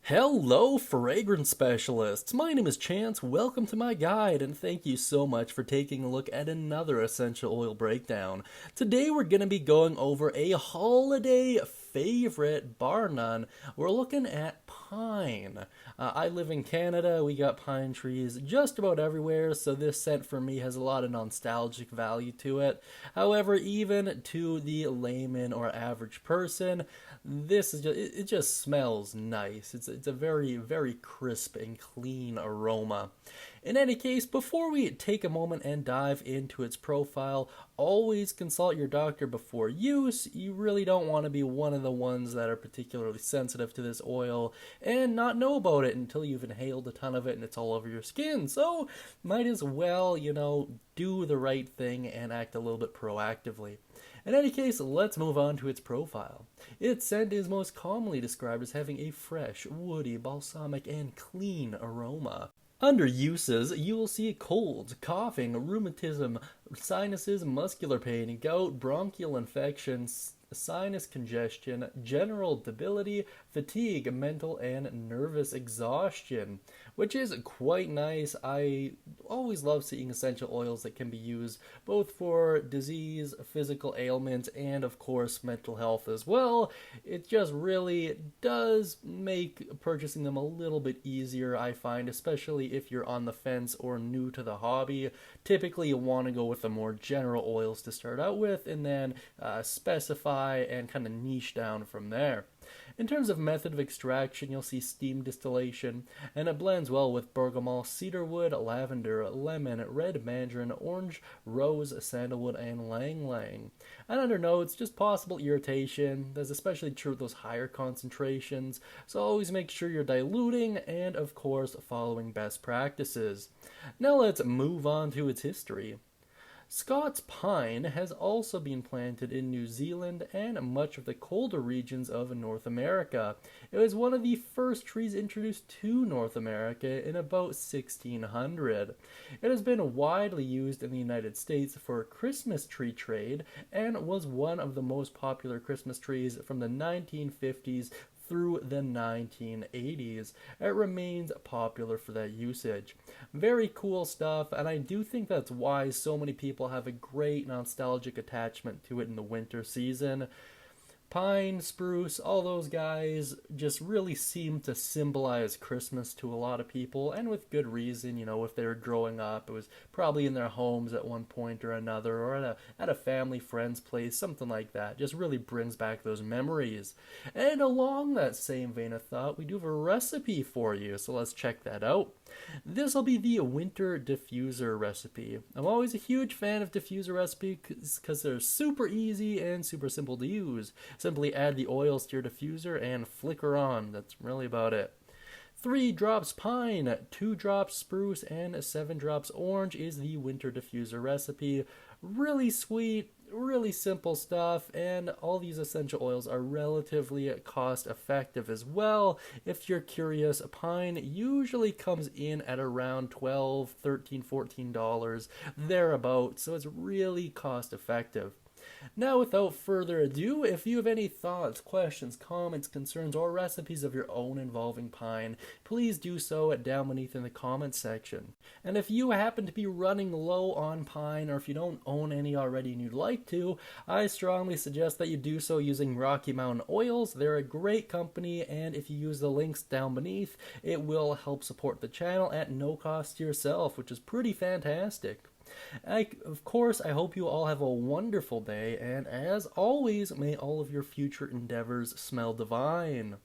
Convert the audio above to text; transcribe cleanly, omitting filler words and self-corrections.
Hello, fragrance specialists. My name is Chance. Welcome to my guide, and thank you so much for taking a look at another essential oil breakdown. Today, we're going to be going over a holiday favorite, bar none. We're looking at pine. I live in Canada. We got pine trees just about everywhere, so this scent for me has a lot of nostalgic value to it. However, even to the layman or average person, this is it just smells nice. It's a very crisp and clean aroma. In any case, before we take a moment and dive into its profile, always consult your doctor before use. You really don't want to be one of the ones that are particularly sensitive to this oil and not know about it until you've inhaled a ton of it and it's all over your skin. So, might as well, do the right thing and act a little bit proactively. In any case, let's move on to its profile. Its scent is most commonly described as having a fresh, woody, balsamic, and clean aroma. Under uses, you will see colds, coughing, rheumatism, sinuses, muscular pain, gout, bronchial infections, sinus congestion, general debility, fatigue, mental and nervous exhaustion, which is quite nice. I always love seeing essential oils that can be used both for disease, physical ailments, and of course mental health as well. It just really does make purchasing them a little bit easier, I find, especially if you're on the fence or new to the hobby. Typically you want to go with the more general oils to start out with and then specify and kind of niche down from there. In terms of method of extraction, you'll see steam distillation, and it blends well with bergamot, cedarwood, lavender, lemon, red mandarin, orange, rose, sandalwood, and ylang. And under notes, just possible irritation. That's especially true with those higher concentrations, so always make sure you're diluting and, of course, following best practices. Now let's move on to its history. Scots pine has also been planted in New Zealand and much of the colder regions of North America. It was one of the first trees introduced to North America in about 1600. It has been widely used in the United States for Christmas tree trade and was one of the most popular Christmas trees from the 1950s through the 1980s. It remains popular for that usage. Very cool stuff, and I do think that's why so many people have a great nostalgic attachment to it in the winter season. Pine, spruce, all those guys just really seem to symbolize Christmas to a lot of people, and with good reason. If they were growing up, it was probably in their homes at one point or another, or at a family friend's place, something like that. Just really brings back those memories. And along that same vein of thought, we do have a recipe for you, so let's check that out. This will be the winter diffuser recipe. I'm always a huge fan of diffuser recipes because they're super easy and super simple to use. Simply add the oils to your diffuser and flicker on. That's really about it. 3 drops pine, 2 drops spruce, and 7 drops orange is the winter diffuser recipe. Really sweet, really simple stuff, and all these essential oils are relatively cost effective as well. If you're curious, pine usually comes in at around $12, $13, $14 thereabouts, so it's really cost effective. Now, without further ado, if you have any thoughts, questions, comments, concerns, or recipes of your own involving pine, please do so down beneath in the comments section. And if you happen to be running low on pine, or if you don't own any already and you'd like to, I strongly suggest that you do so using Rocky Mountain Oils. They're a great company, and if you use the links down beneath, it will help support the channel at no cost to yourself, which is pretty fantastic. Of course, I hope you all have a wonderful day, and as always, may all of your future endeavors smell divine.